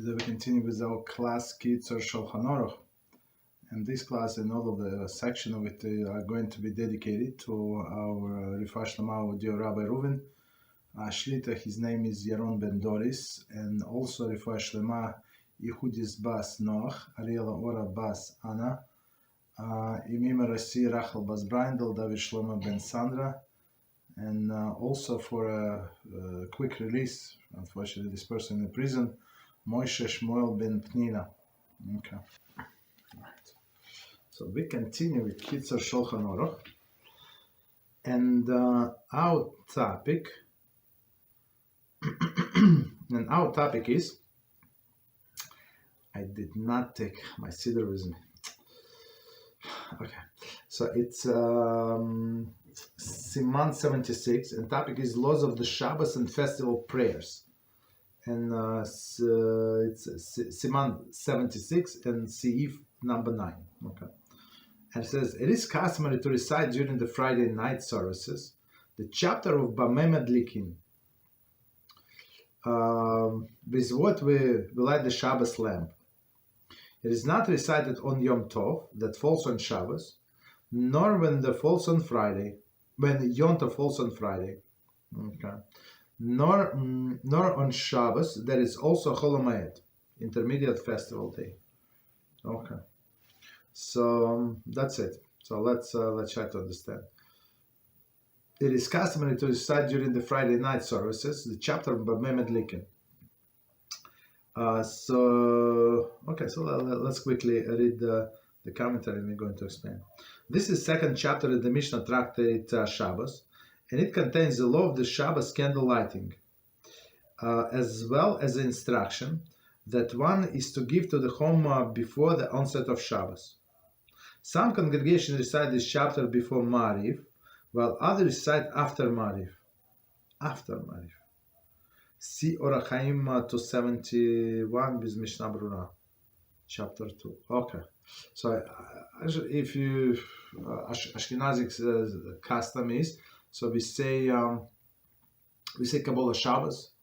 Today we continue with our class Kitzur Shulchan Aruch, and this class and all of the section of it are going to be dedicated to our Rifah Shlema dear Rabbi Reuven Shlita. His name is Yaron Ben Doris, and also Rifah Shlema Yehudis Bas Noach, Ariela Ora Bas Anna, Imima Rasi Rachel Bas Brindel, David Shlomo Ben Sandra, and also for a quick release, unfortunately this person in prison, Moshe Shmuel Ben Pnina. Okay. Right. So we continue with Kitzur Shulchan Aruch, and our topic is, I did not take my siddur with me. Okay, so it's Siman 76, and topic is laws of the Shabbos and festival prayers. And it's Siman 76 and Seif number 9. Okay, and it says it is customary to recite during the Friday night services the chapter of Bameh Madlikin, with what we light the Shabbos lamp. It is not recited on Yom Tov, that falls on Shabbos, nor when it falls on Friday, when Yom Tov falls on Friday. Okay. Nor on Shabbos, there is also Chol HaMoed, intermediate festival day. Okay, so that's it. So let's try to understand. It is customary to recite during the Friday night services the chapter of Bameh Madlikin. So let's quickly read the commentary, and we're going to explain. This is second chapter in the Mishnah tractate Shabbos, and it contains the law of the Shabbos candle lighting, as well as the instruction that one is to give to the home before the onset of Shabbos. Some congregations recite this chapter before Mariv, while others recite after Mariv. After Mariv. See Orach Chaim 271 with Mishnah Brura, chapter 2. Okay, so if you Ashkenazic custom is, so we say Kabbalah Shabbos,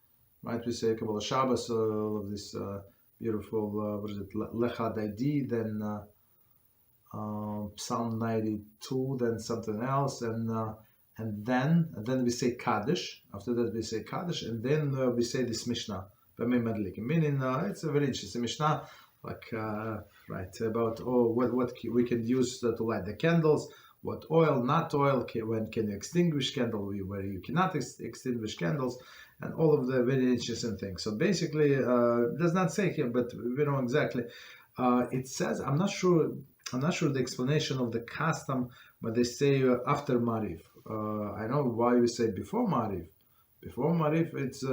right? We say Kabbalah Shabbos, all of this beautiful what is it, Lecha Daidi, then Psalm 92, then something else, and then we say Kaddish. After that we say Kaddish, and then we say this Mishnah, Bameh Madlikin. Meaning it's a very interesting Mishnah, like right about what we can use to light the candles. What oil, not oil, when can you extinguish candle, where you cannot extinguish candles, and all of the very interesting things. So basically, it does not say here, but we know exactly. It says, I'm not sure the explanation of the custom, but they say after Mariv. I know why we say before Mariv. Before Mariv, it's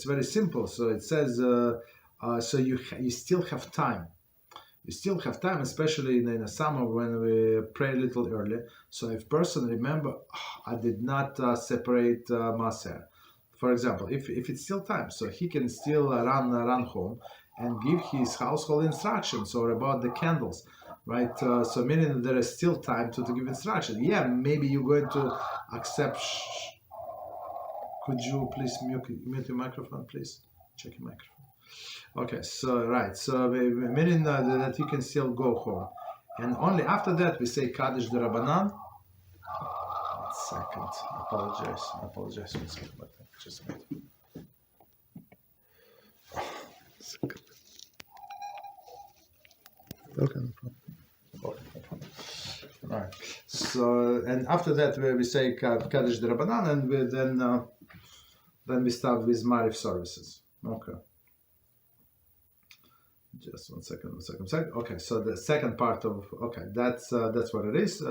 very simple. So it says, so you still have time. You still have time, especially in the summer when we pray a little early. So if person remember, I did not separate mussar, for example, if it's still time, so he can still run home and give his household instructions or about the candles, right? So meaning there is still time to give instructions. Yeah, maybe you're going to accept. Could you please mute your microphone, please? Check your microphone. Okay, so right, so meaning that you can still go home, and only after that we say Kaddish the Rabbanan. 1 second, I apologize. One second, but just a minute. Okay, no problem. All right. So, and after that we say Kaddish the Rabbanan, and then we start with Mariv services. Okay. Just one second. Okay, so the second part of that's what it is.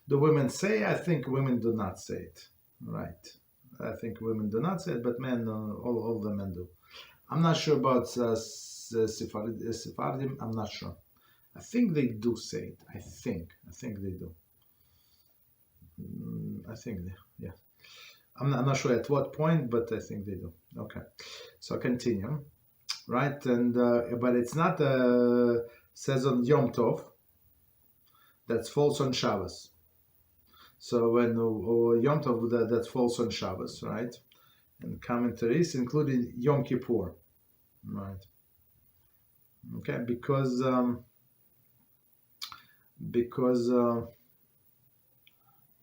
Do women say? I think women do not say it. Right. I think women do not say it, but men, all the men do. I'm not sure about Sephardim. I'm not sure. I think they do say it. I think they do. Yeah. I'm not sure at what point, but I think they do. Okay, so continue, right? And but it's not says on Yom Tov. That falls on Shabbos. So when Yom Tov that falls on Shabbos, right? and commentaries, including Yom Kippur, right? Okay, because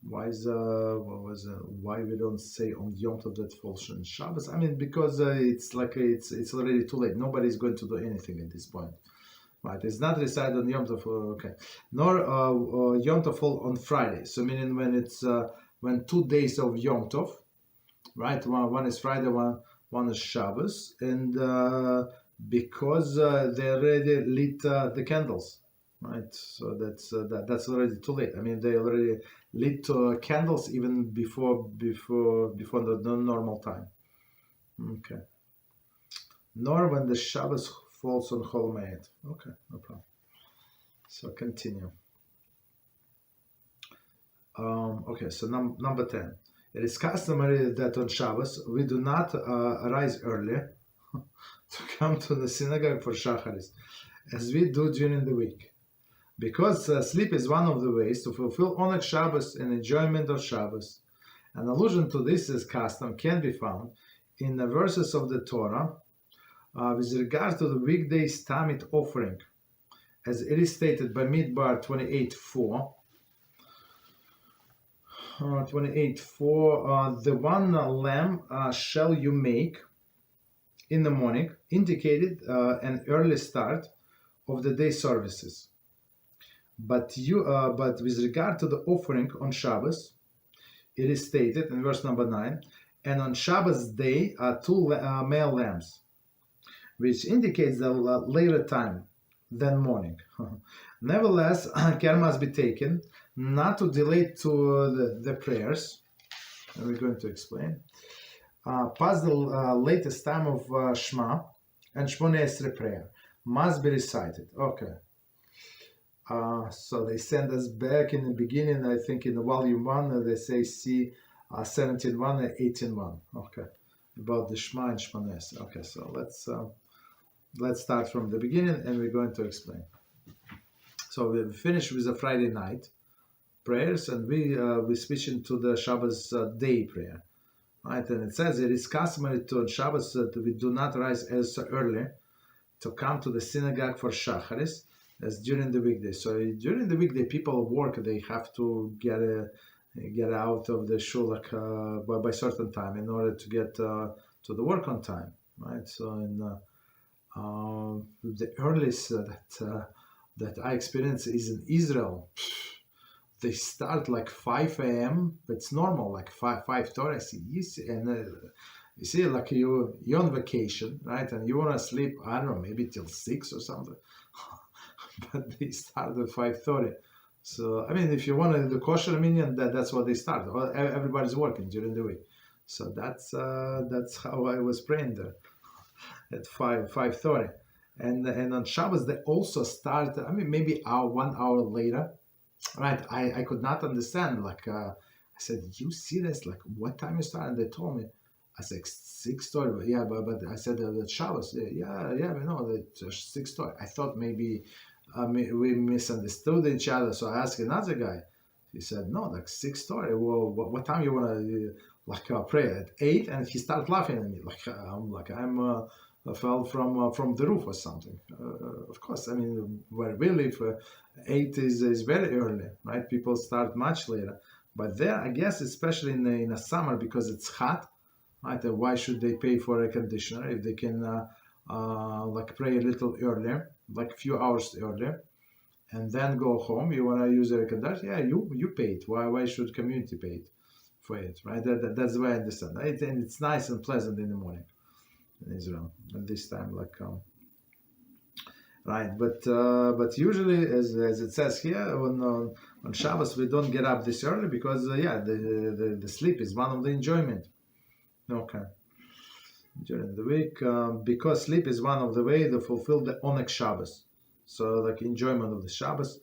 why we don't say on Yom Tov that falls on Shabbos? I mean, because it's already too late. Nobody's going to do anything at this point, right? It's not recited on Yom Tov, okay? Nor Yom Tov fall on Friday. So meaning when 2 days of Yom Tov, right? One is Friday, one is Shabbos, and because they already lit the candles. Right, so that's already too late. I mean, they already lit candles even before the normal time. Okay. Nor when the Shabbos falls on Chol Moed. Okay, no problem. So continue. Okay, so number 10. It is customary that on Shabbos we do not arise early to come to the synagogue for Shacharis, as we do during the week. Because sleep is one of the ways to fulfill Oneg Shabbos and enjoyment of Shabbos. An allusion to this custom can be found in the verses of the Torah with regard to the weekday's Tamid offering, as it is stated by Midbar 28:4. 28:4. The one lamb shall you make in the morning, indicated an early start of the day services. But with regard to the offering on Shabbos, it is stated in verse number 9, and on Shabbos day are 2 male lambs, which indicates the later time than morning. Nevertheless, care must be taken not to delay to the prayers, and we're going to explain, past the latest time of Shema and Shmoneh Esrei prayer must be recited. Okay. So they send us back in the beginning, I think in the volume 1, they say see 17:1 and 18:1. Okay, about the Shema and Shmoneh Esrei. Okay, so let's start from the beginning and we're going to explain. So we finish with the Friday night prayers and we switch into the Shabbos day prayer. Right, and it says it is customary to Shabbos that we do not rise as early to come to the synagogue for Shacharis as during the weekday. So during the weekday, people work; they have to get out of the shul by certain time in order to get to the work on time, right? So in the earliest that I experience is in Israel. They start like 5 a.m. It's normal, like 5:30. You see, like you're on vacation, right? And you want to sleep, I don't know, maybe till 6 or something. But they start at 5:30. So, I mean, if you want to do kosher minyan, that's what they start. Everybody's working during the week. So that's how I was praying there at 5:30. And on Shabbos, they also start, I mean, maybe 1 hour later. Right, I could not understand. Like I said, you serious? Like what time you start? And they told me. I said 6:30. Yeah, but I said the Shabbos. Yeah, we know that 6:30. I thought maybe we misunderstood each other. So I asked another guy. He said no, like 6:30. Well, what time you wanna pray at 8? And he started laughing at me. I fell from the roof or something. Of course, I mean, where we live, 8 is very early, right? People start much later. But there, I guess, especially in the summer, because it's hot, right? Why should they pay for a conditioner if they can pray a little earlier, like a few hours earlier, and then go home? You want to use a conditioner? Yeah, you pay it. Why should community pay it for it, right? That's the way I understand, right? And it's nice and pleasant in the morning in Israel at this time, right? But usually, as it says here, on Shabbos we don't get up this early because the sleep is one of the enjoyment. Okay, during the week, because sleep is one of the way to fulfill the Oneg Shabbos, so like enjoyment of the Shabbos.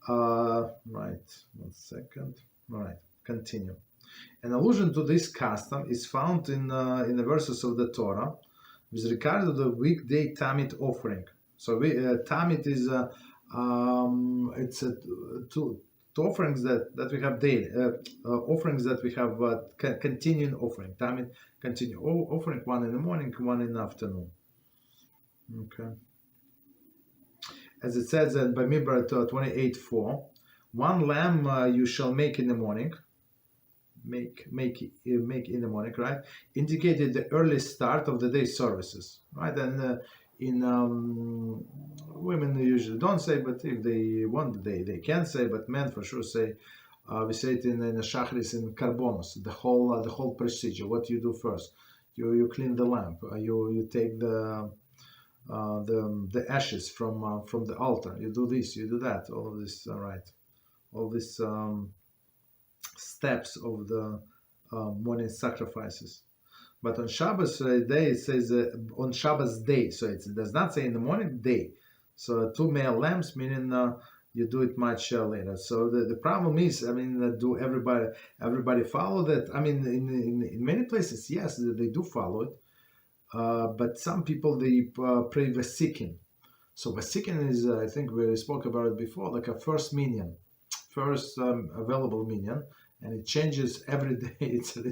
Right, 1 second. All right, continue. An allusion to this custom is found in the verses of the Torah with regard to the weekday Tamid offering. So Tamid is two offerings that we have daily, offerings that we have continuing offering, time continue offering, one in the morning, one in the afternoon. Okay. As it says in BeEzrat 28:4, one lamb you shall make in the morning, make in the morning, right? Indicated the early start of the day services, right? And in women usually don't say, but if they want, they can say. But men for sure say. We say it in the Shacharis in Karbonos, the whole procedure. What you do first, you clean the lamp, you take the ashes from the altar. You do this, you do that. All of this, right? All these steps of the morning sacrifices. But on Shabbos day it says on Shabbos day, so it does not say in the morning, day. So 2 male lambs, meaning you do it much later. So the problem is, I mean, do everybody follow that? I mean, in many places, yes, they do follow it. But some people, they pray Vesikin. So Vesikin is, I think we spoke about it before, like a first minyan, first available minyan, and it changes every day. It's a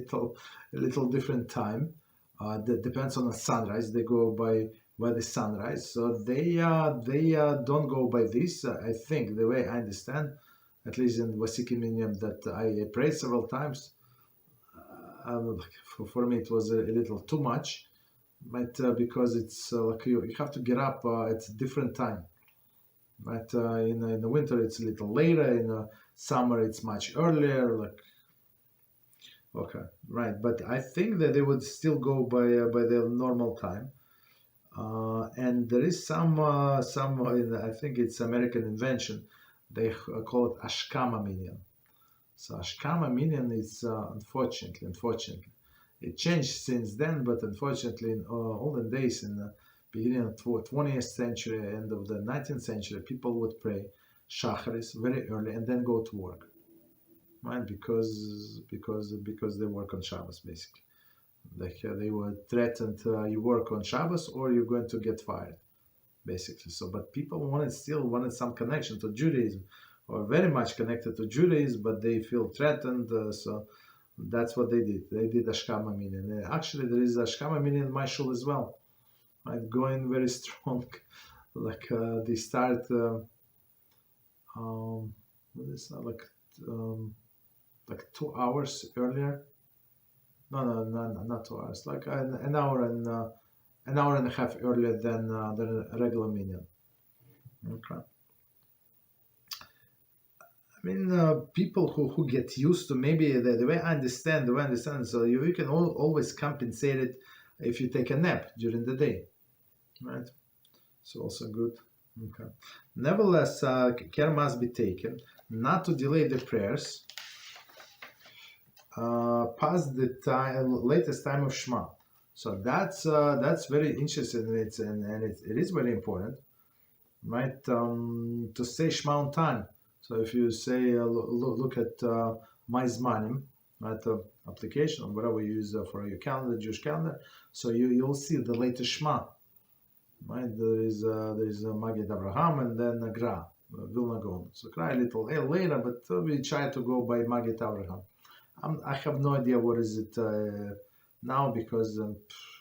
little different time. That depends on the sunrise. They go by the sunrise, so they don't go by this. I think the way I understand, at least in Vesikin minyan that I prayed several times, for me it was a little too much. But because it's like you have to get up at a different time. But in the winter it's a little later. In the summer it's much earlier. Like okay, right. But I think that they would still go by their normal time. And there is some I think it's American invention. They call it Ashkama minyan. So Ashkama minyan is unfortunately. It changed since then, but unfortunately, in olden days, in the beginning of the 20th century, end of the 19th century, people would pray Shacharis very early and then go to work, right? Because they work on Shabbos, basically. Like they were threatened, you work on Shabbos or you're going to get fired, basically. So, but people still wanted some connection to Judaism, or very much connected to Judaism, but they feel threatened, so. That's what they did. They did Ashkama minyan. Actually, there is Ashkama minyan in my shul as well. Right, going very strong. Like they start. What is that? Like 2 hours earlier. No, not 2 hours. Like an hour and a half earlier than a regular minyan. Okay. I mean, people who get used to, maybe the way I understand, so you can always compensate it if you take a nap during the day, right? It's also good. Okay. Nevertheless, care must be taken not to delay the prayers past the latest time of Shema. So that's very interesting, and it is very important, right? To say Shema on time. So if you say, look at My Zmanim, right, application or whatever you use for your calendar, Jewish calendar, so you'll see the latest Shema, right? There is Magid Abraham and then Gra, Vilna Gaon. So Gra a little later, but we try to go by Magid Abraham. I have no idea what is it now because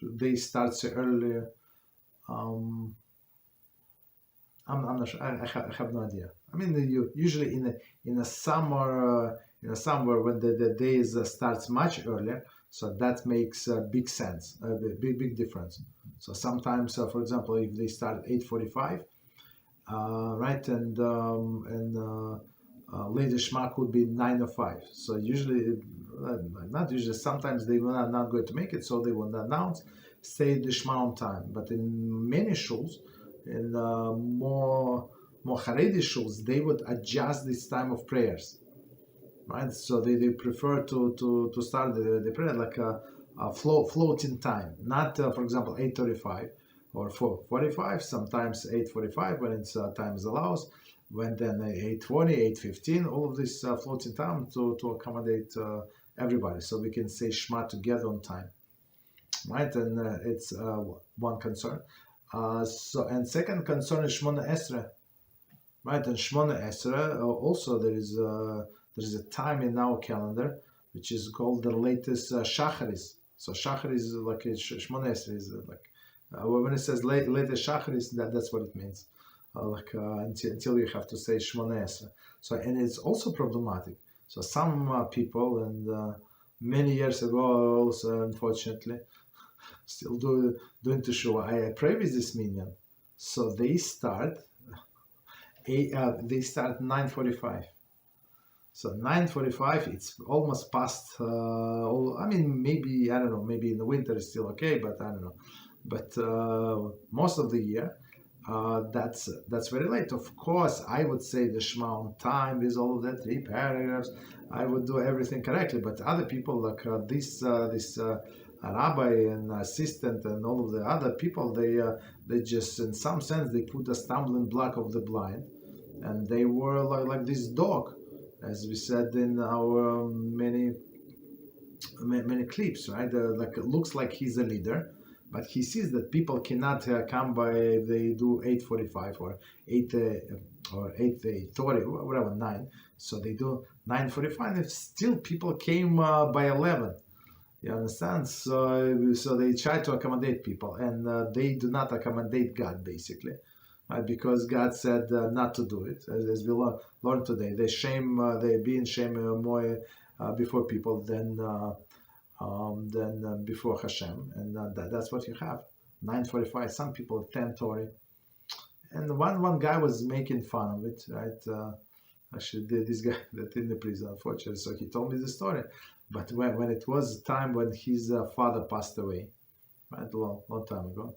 they start so early. I'm not sure. I have no idea. I mean, you usually in a summer when the days starts much earlier, so that makes big sense, big difference. So sometimes, for example, if they start at 8:45, right, and later Shema could be 9:05. So usually, not usually. Sometimes they will not going to make it, so they will announce, say the Shema on time. But in many shuls, in more Haredi shuls, they would adjust this time of prayers, right? So they prefer to start the prayer like a floating time, not for example 8:35 or 4:45. Sometimes 8:45 when it's time allows. When then 8:20, 8:15, all of this floating time to accommodate everybody, so we can say Shema together on time, right? And it's one concern. So and second concern is Shmona Esrei, right? And Shmona Esra, also there is a time in our calendar which is called the latest Shacharis. So Shacharis is like Shmona Esra is like when it says latest Shacharis, that's what it means. Until you have to say Shmona Esra. So and it's also problematic. So some people and many years ago also unfortunately still doing teshuva. I pray with this minyan. So they start 9:45. So 9:45, it's almost past. I mean, maybe I don't know. Maybe in the winter it's still okay, but I don't know. But most of the year, that's very late. Of course, I would say the Shema on time with all of that 3 paragraphs. I would do everything correctly. But other people like this rabbi and assistant and all of the other people, they just in some sense they put a stumbling block of the blind, and they were like this dog, as we said in our many clips, right? Like it looks like he's a leader, but he sees that people cannot come by. They do 8:45 or 8:30, whatever 9. So they do 9:45, and still people came by 11. You understand? So they try to accommodate people, and they do not accommodate God, basically, right? Because God said not to do it, as we learned today. They be in shame more before people than before HaShem, and that's what you have. 9:45. Some people 10:30, and one guy was making fun of it, right? Actually, this guy that in the prison, unfortunately, so he told me the story. But when it was time when his father passed away, right, long time ago,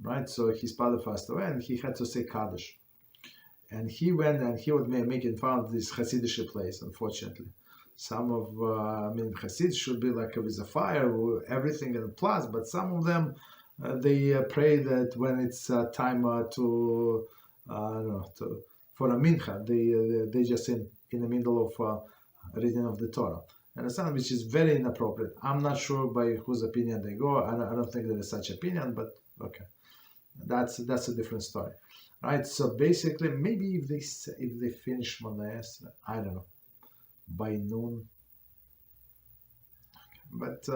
right, so his father passed away and he had to say Kaddish. And he went and he was making fun of this Hasidic place, unfortunately. Some of, Hasids should be like with a fire, everything in plus, but some of them, they pray that when it's time for a Minchah, they just in the middle of reading of the Torah. Understand, which is very inappropriate. I'm not sure by whose opinion they go. I don't think there is such opinion, but okay, that's a different story, right? So basically, maybe if they finish Mondays, I don't know, by noon. But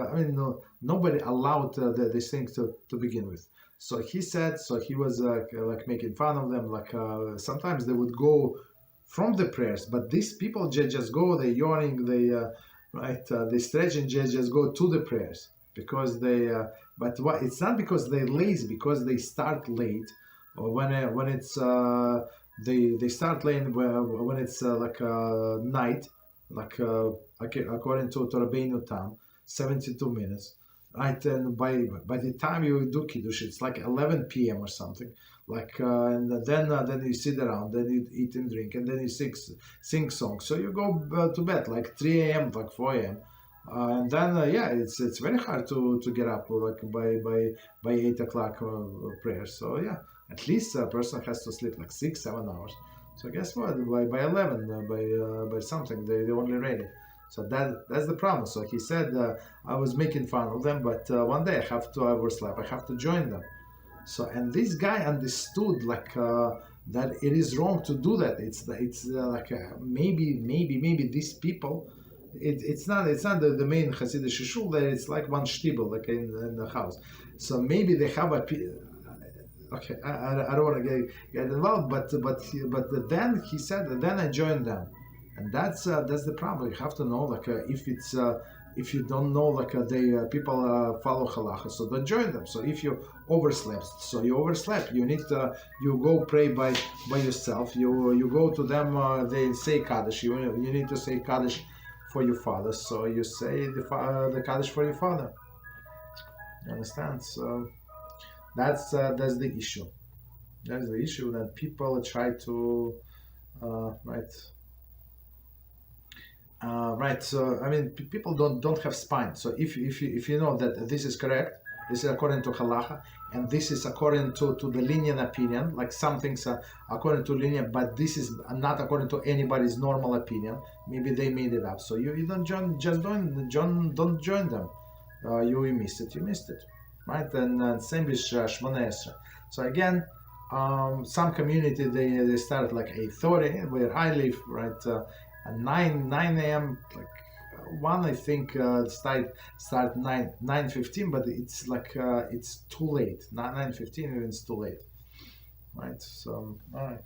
nobody allowed these things to begin with. So he said, so he was like making fun of them. Like sometimes they would go from the prayers, but these people just go, they yawning, they stretch and just go to the prayers because they. But it's not because they're lazy, because they start late, or when it's they start late when it's like night, like according to Rabbeinu Tam, 72 minutes. Right, and by the time you do kiddush, it's like 11 p.m. or something. Like, and then you sit around, then you eat and drink, and then you sing songs. So you go to bed like 3 a.m., like 4 a.m. And then it's very hard to get up like by 8 o'clock prayer. So yeah, at least a person has to sleep like 6-7 hours. So guess what? By 11, by something they're only ready. So that's the problem. So he said, I was making fun of them, but one day I have to oversleep. I have to join them. So, and this guy understood like that it is wrong to do that. It's like maybe these people, it's not the main Hasidic shul. That it's like one shtibel, like in the house. So maybe they have a. Okay, I don't want to get involved, but then he said, then I joined them. And that's the problem. You have to know, like, if you don't know, like, people follow halacha, so don't join them. So if you overslept, you need you go pray by yourself. You go to them. They say Kaddish. You need to say Kaddish for your father. So you say the Kaddish for your father. You understand? So that's the issue. That's the issue that people try to right. Right, so people don't have spine. So if you know that this is correct, this is according to halacha, and this is according to the lenient opinion, like some things are according to lenient, but this is not according to anybody's normal opinion. Maybe they made it up. So you don't join, don't join them. You missed it, right? And same with Shmona Esra. So again, some community they start like 8:30, where I live, right? At 9 a.m. Like one, I think start 9:15, but it's like it's too late. 9:15, even it's too late, right? So all right,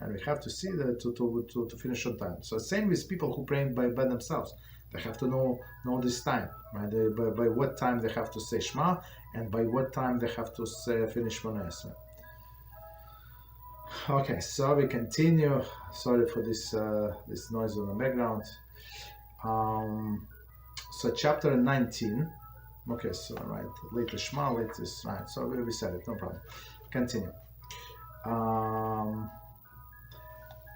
and we have to see that to finish on time. So same with people who pray by themselves. They have to know this time, right? By what time they have to say Shema, and by what time they have to finish Shemona Esrei. Okay, so we continue. Sorry for this this noise on the background. So chapter 19. Okay, so right, later Shema, latest right. So we said it, no problem. Continue.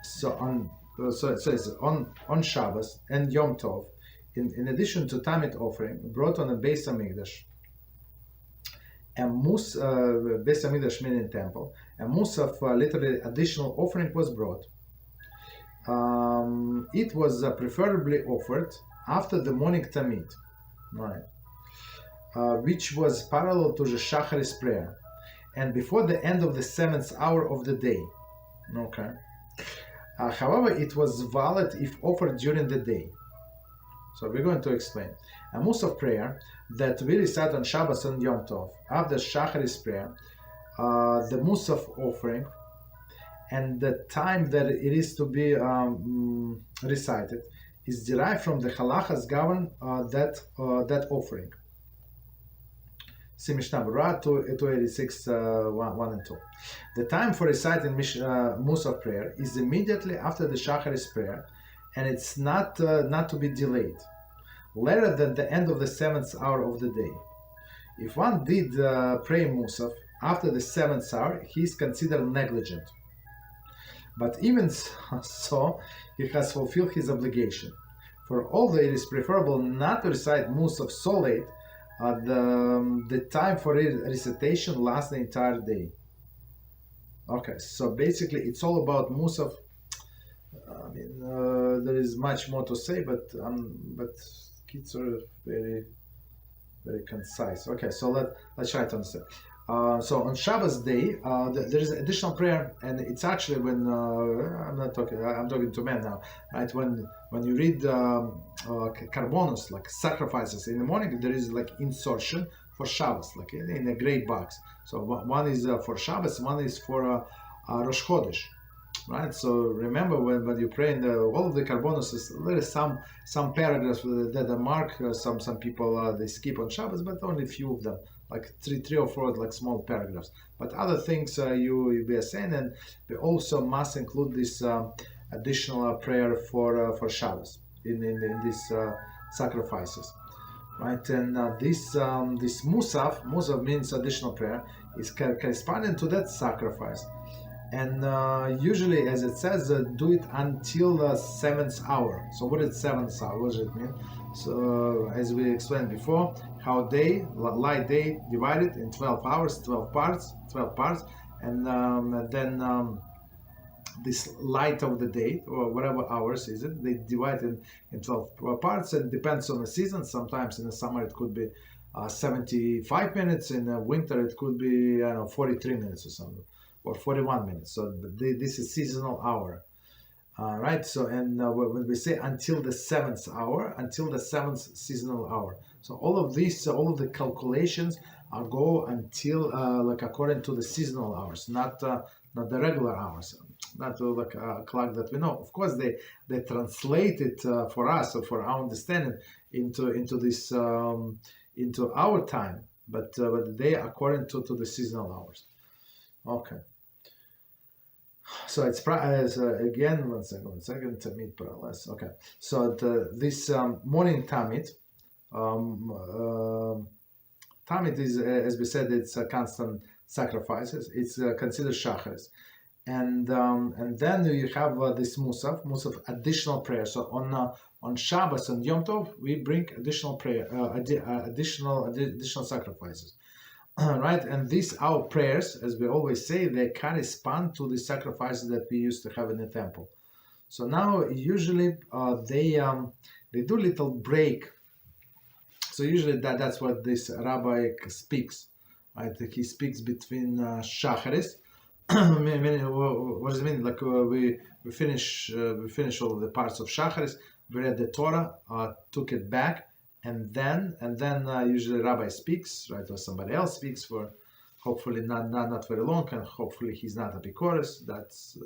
So it says on Shabbos and Yom Tov, in addition to Tamid offering brought on a Beis Hamikdash, and Beis Hamikdash meaning temple, and Mussaf, literally additional offering was brought. It was preferably offered after the morning Tamid, right, which was parallel to the Shacharis prayer, and before the end of the 7th hour of the day. Okay. However, it was valid if offered during the day. So we're going to explain. A Mussaf prayer that we recite on Shabbos and Yom Tov after Shacharis prayer, the Mussaf offering, and the time that it is to be recited is derived from the halachas govern that offering. See Mishnah Berurah 286 1 and 2. The time for reciting Mussaf prayer is immediately after the Shacharis prayer, and it's not to be delayed, later than the end of the 7th hour of the day. If one did pray Mussaf after the 7th hour, he is considered negligent. But even so, he has fulfilled his obligation. For although it is preferable not to recite Mussaf so late, the time for recitation lasts the entire day. Okay, so basically it's all about Mussaf. I mean, there is much more to say, but Kitzur is very, very concise. Okay, so let's try to understand. So on Shabbos day, there is additional prayer, and it's actually when I'm talking to men now, right? When you read karbonos, like sacrifices in the morning, there is like insertion for Shabbos, like in a gray box. So one is for Shabbos, one is for Rosh Chodesh, right? So remember when you pray in all of the karbonos, there is some paragraphs that are marked. Some people they skip on Shabbos, but only a few of them, like three or four like small paragraphs. But other things you be saying, and we also must include this additional prayer for Shabbos in these sacrifices, right? And this Mussaf means additional prayer, is corresponding to that sacrifice. And usually, as it says, do it until the 7th hour. So what is 7th hour? What does it mean? So as we explained before, how light day divided in 12 hours, 12 parts, and then this light of the day, or whatever hours is it, they divide in 12 parts, and depends on the season. Sometimes in the summer it could be 75 minutes, in the winter it could be 43 minutes or something, or 41 minutes. So this is seasonal hour, right? So and when we say until the 7th hour, until the 7th seasonal hour, so all of the calculations go until like according to the seasonal hours, not the regular hours, not like a clock that we know. Of course, they translate it for us, or for our understanding, into this into our time, but they according to the seasonal hours. Okay. So it's again, one second, Tamid parallels. Okay. So this morning Tamid, Tamid is, as we said, it's a constant sacrifices. It's considered Shacharis, and then you have this Mussaf additional prayer. So on Shabbos and Yom Tov we bring additional prayer, additional sacrifices. Right, and these our prayers, as we always say, they correspond to the sacrifices that we used to have in the temple. So now usually they do little break. So usually that's what this rabbi speaks, right? He speaks between Shacharis what does it mean? Like we finish all the parts of Shacharis, we read the Torah, took it back, and then usually Rabbi speaks, right, or somebody else speaks for hopefully not very long, and hopefully he's not a Apikoros. That's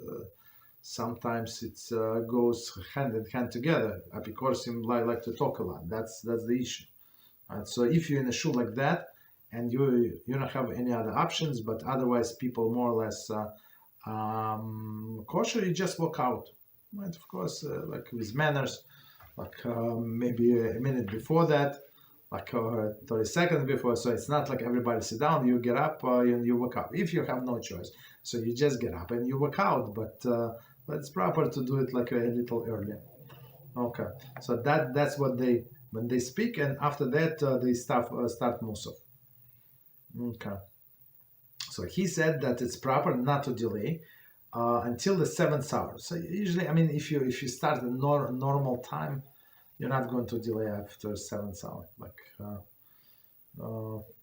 sometimes it goes hand in hand together. Apikoros like to talk a lot. That's the issue. Right? So if you're in a shul like that, and you don't have any other options, but otherwise people more or less kosher, you just walk out, right? Of course, like with manners, like maybe a minute before that, like 30 seconds before. So it's not like everybody sit down, you get up and you walk out. If you have no choice, so you just get up and you walk out. But it's proper to do it like a little earlier. Okay, so that's what when they speak, and after that they start Mussaf. Okay. So he said that it's proper not to delay until the 7th hour. So usually, I mean, if you start a normal time, you're not going to delay after 7th hour. Like,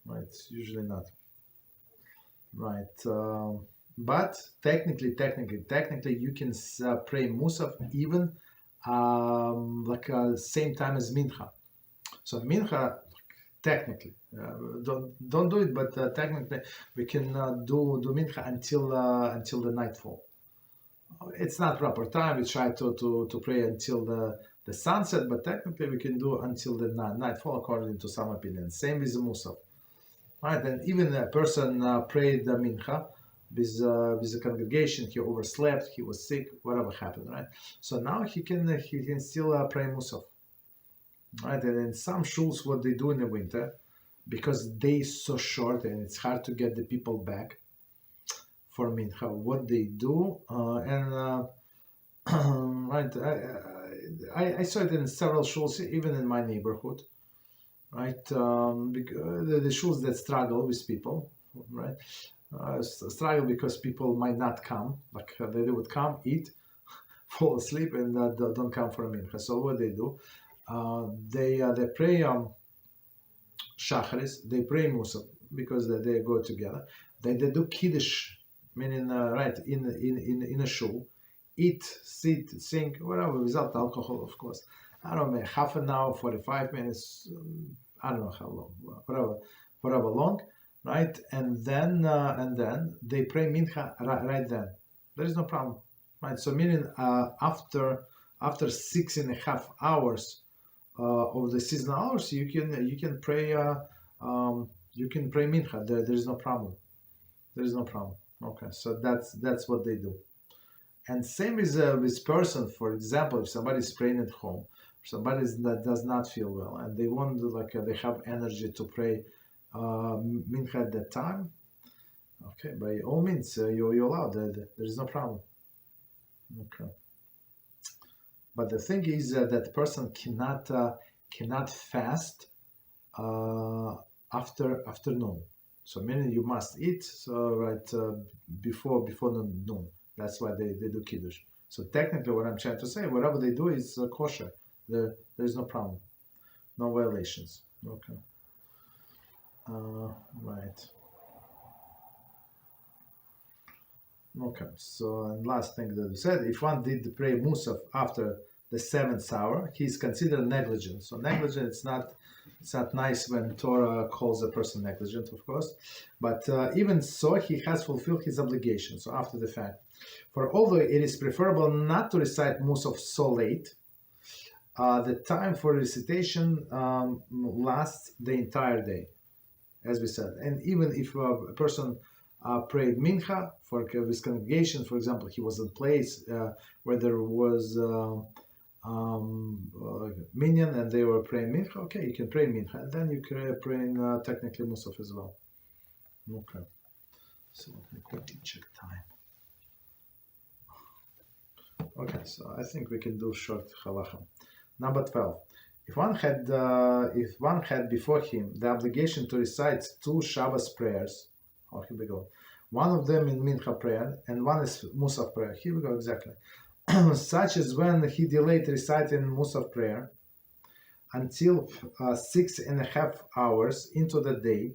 right? Usually not. Right. But technically, you can pray Mussaf even like same time as Minchah. So Minchah, technically, don't do it, but technically we can do Minchah until the nightfall. It's not proper time. We try to pray until the sunset, but technically we can do until the nightfall, according to some opinions. Same with the Mussaf, right? And even a person prayed the Minchah with the congregation. He overslept. He was sick. Whatever happened, right? So now he can still pray Mussaf. Right, and in some shuls, what they do in the winter, because days so short and it's hard to get the people back for mincha, what they do, right, I saw it in several shuls, even in my neighborhood, right, because the shuls that struggle with people, right, struggle because people might not come, like they would come, eat, fall asleep, and don't come for a mincha. So what they do? They pray Shacharis, they pray Mussaf because they go together. They do Kiddush, meaning right in a shul, eat, sit, sing, whatever, without alcohol, of course. I don't know, half an hour, 45 minutes, I don't know how long, whatever long, right? And then they pray Mincha right then. There is no problem, right? So meaning after 6.5 hours of the seasonal hours, you can pray mincha. There is no problem. There is no problem. Okay, so that's what they do. And same with person. For example, if somebody is praying at home, somebody that does not feel well, and they want they have energy to pray mincha at that time. Okay, by all means, you're allowed. There is no problem. Okay. But the thing is that person cannot fast after afternoon. So meaning you must eat right before noon. That's why they do kiddush. So technically, what I'm trying to say, whatever they do is kosher. There is no problem, no violations. Okay. Right. Okay, so and last thing that we said, if one did pray Mussaf after the 7th hour, he is considered negligent. So negligent, it's not nice when Torah calls a person negligent, of course, but even so, he has fulfilled his obligation. So after the fact, for although it is preferable not to recite Mussaf so late, the time for recitation lasts the entire day, as we said. And even if a person prayed Mincha for his congregation, for example, he was in place where there was minyan and they were praying Mincha, okay, you can pray Mincha, and then you can pray technically Mussaf as well. Okay, so let me quickly check time. Okay, so I think we can do short halacha. Number 12. If one had before him the obligation to recite 2 Shabbos prayers, oh, here we go. One of them in Mincha prayer and one is Mussaf prayer. Here we go, exactly. Such as when he delayed reciting Mussaf prayer until 6.5 hours into the day,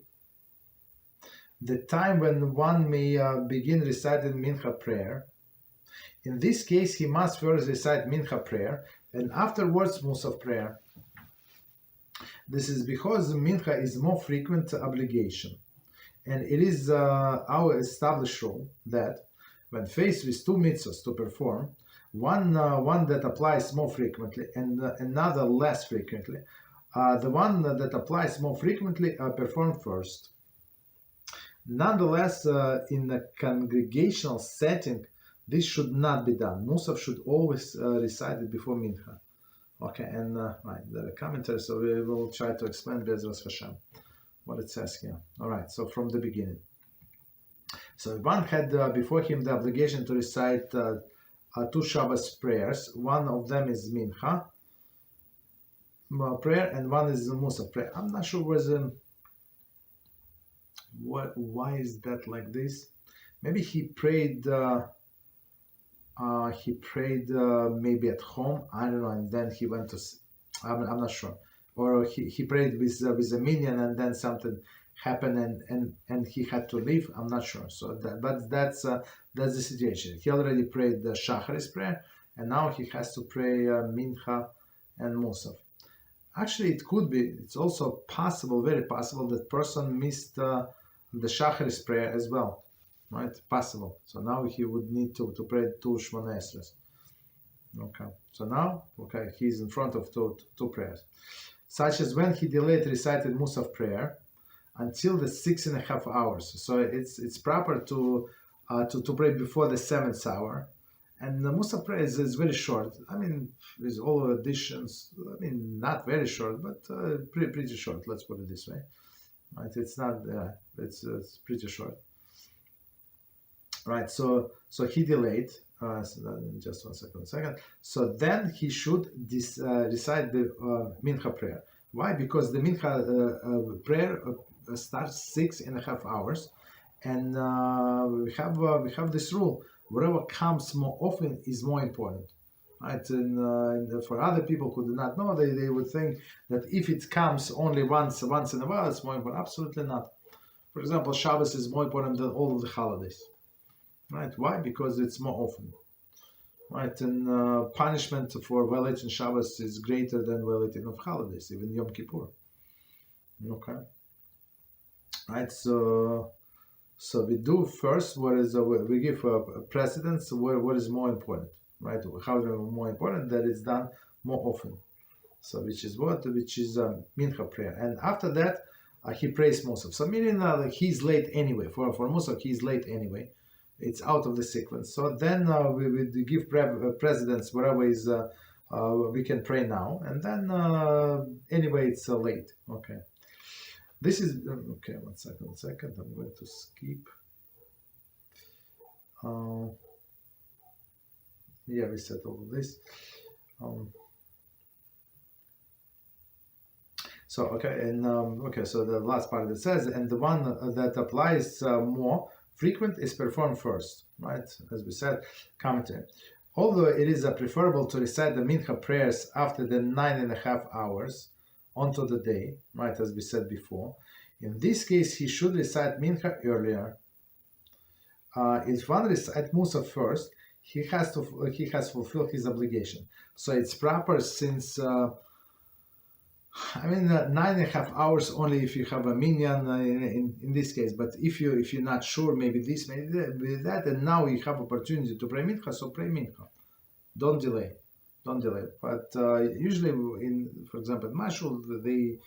the time when one may begin reciting Minchah prayer. In this case, he must first recite Minchah prayer and afterwards Mussaf prayer. This is because Minchah is more frequent obligation, and it is our established rule that when faced with two mitzvahs to perform, one that applies more frequently and another less frequently, the one that applies more frequently performed first. Nonetheless, in a congregational setting, this should not be done. Mussaf should always recite it before Minchah. Okay, and right, the commentary, so we will try to explain BeEzrat HaShem, what it says here. All right, so from the beginning. So one had before him the obligation to recite two Shabbos prayers. One of them is Minchah prayer, and one is Mussaf prayer. I'm not sure why is that like this. Maybe he prayed maybe at home, I don't know, and then he went to, I'm not sure, or he prayed with a minion and then something happened and he had to leave. I'm not sure. So that's the situation. He already prayed the Shacharis prayer, and now he has to pray Minchah and Mussaf. Actually, it could be. It's also possible, very possible, that person missed the Shacharis prayer as well. Right? Possible. So now he would need to pray two Shmona Esres. Okay. So now, okay, he's in front of two prayers. Such as when he delayed recited Mussaf prayer until the 6.5 hours. So it's proper to pray before the 7th hour. And the Mussaf prayer is very short. I mean, with all additions, I mean, not very short, but pretty short. Let's put it this way. Right? It's not. It's pretty short. Right. So he delayed. Just one second. So then he should recite the Minchah prayer. Why? Because the Minchah prayer starts 6.5 hours, and we have this rule: whatever comes more often is more important. Right? And for other people who do not know, they would think that if it comes only once in a while, it's more important. Absolutely not. For example, Shabbos is more important than all of the holidays. Right? Why? Because it's more often. Right? And punishment for violating Shabbos is greater than violating of holidays, even Yom Kippur. Okay. Right? So we do first what is we give precedence what is more important. Right? How is more important that it's done more often. So which is Minchah prayer, and after that he prays Mussaf. So meaning he's late anyway. For Mussaf he's late anyway. It's out of the sequence. So then we give precedence wherever is we can pray now, and then anyway it's late. Okay. This is okay. One second. I'm going to skip. Yeah, we set all of this. So okay, and so the last part that says, and the one that applies more frequent is performed first, right? As we said, commentary. Although it is preferable to recite the Minchah prayers after the 9.5 hours onto the day, right? As we said before, in this case he should recite Minchah earlier. If one recites Mussaf first, he has fulfilled his obligation. So it's proper since. 9.5 hours only if you have a minyan in this case. But if you're not sure, maybe this, maybe that, and now you have opportunity to pray Minchah, so pray Minchah. Don't delay. But usually, for example, in Mashul, they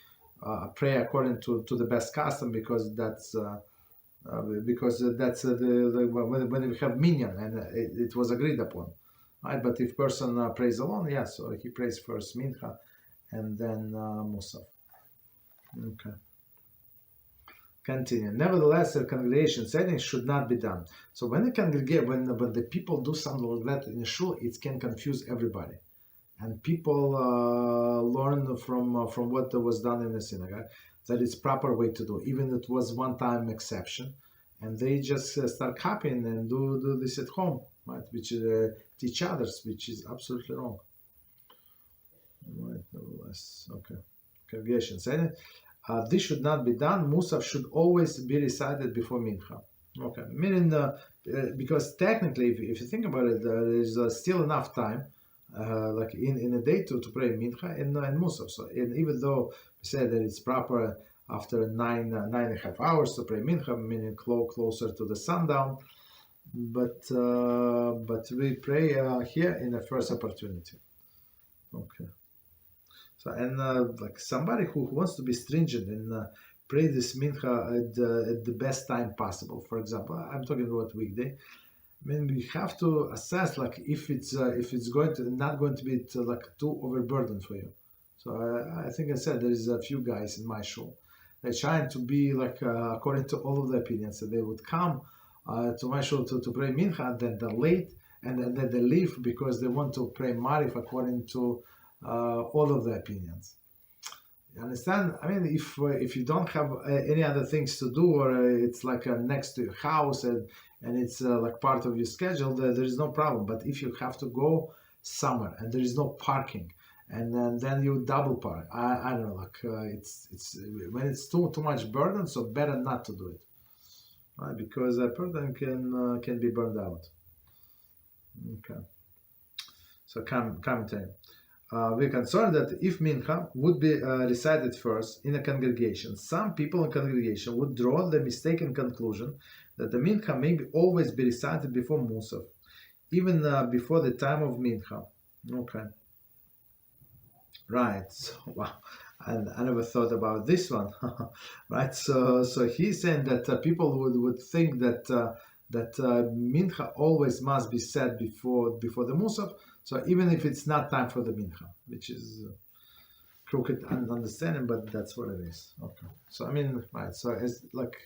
pray according to the best custom because that's when we have minyan and it was agreed upon, right? But if person prays alone, so he prays first Minchah and then Mussaf. Okay. Continue. Nevertheless, a congregation setting should not be done. So when the people do something like that in a shul, it can confuse everybody, and people learn from what was done in the synagogue that it's proper way to do. Even it was one-time exception, and they just start copying and do this at home, right? Which teach others, which is absolutely wrong. Right, nevertheless, okay. Congregation setting. this should not be done. Mussaf should always be recited before Minchah. Okay, meaning because technically, if you think about it, there is still enough time, like in a day to pray Minchah and Mussaf. So even though we say that it's proper after 9.5 hours to pray Minchah, meaning closer to the sundown, but we pray here in the first opportunity. Okay. So like somebody who wants to be stringent and pray this Minchah at the best time possible. For example, I'm talking about weekday. I mean, we have to assess like if it's not going to be like too overburdened for you. So I think I said there is a few guys in my show. They're trying to be like according to all of the opinions. So they would come to my show to pray Minchah, then they're late, and then they leave because they want to pray Marif according to all of the opinions. You understand? I mean, if you don't have any other things to do, or it's like next to your house and it's like part of your schedule, there is no problem. But if you have to go somewhere and there is no parking, and then you double park, I don't know, like it's when it's too much burden, so better not to do it, right? Because a person can be burned out. Okay. So commentary. We're concerned that if Minchah would be recited first in a congregation, some people in congregation would draw the mistaken conclusion that the Minchah may always be recited before Mussaf, even before the time of Minchah. Okay. Right. So, wow. And I never thought about this one. Right. So he's saying that people would think that Minchah always must be said before the Mussaf. So even if it's not time for the Minchah, which is crooked understanding, but that's what it is. Okay. So I mean, right. So it's like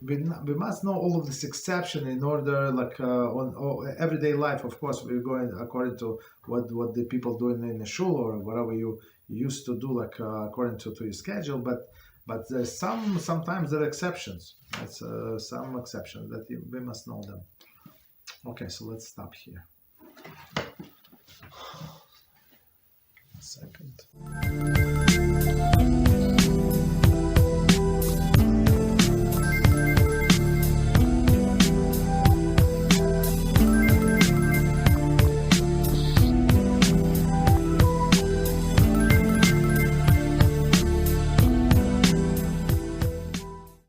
we must know all of this exception in order, like on everyday life. Of course, we're going according to what the people do in the shul or whatever you used to do, like according to your schedule. But there's sometimes there are exceptions. That's some exceptions that we must know them. Okay, so let's stop here. Second.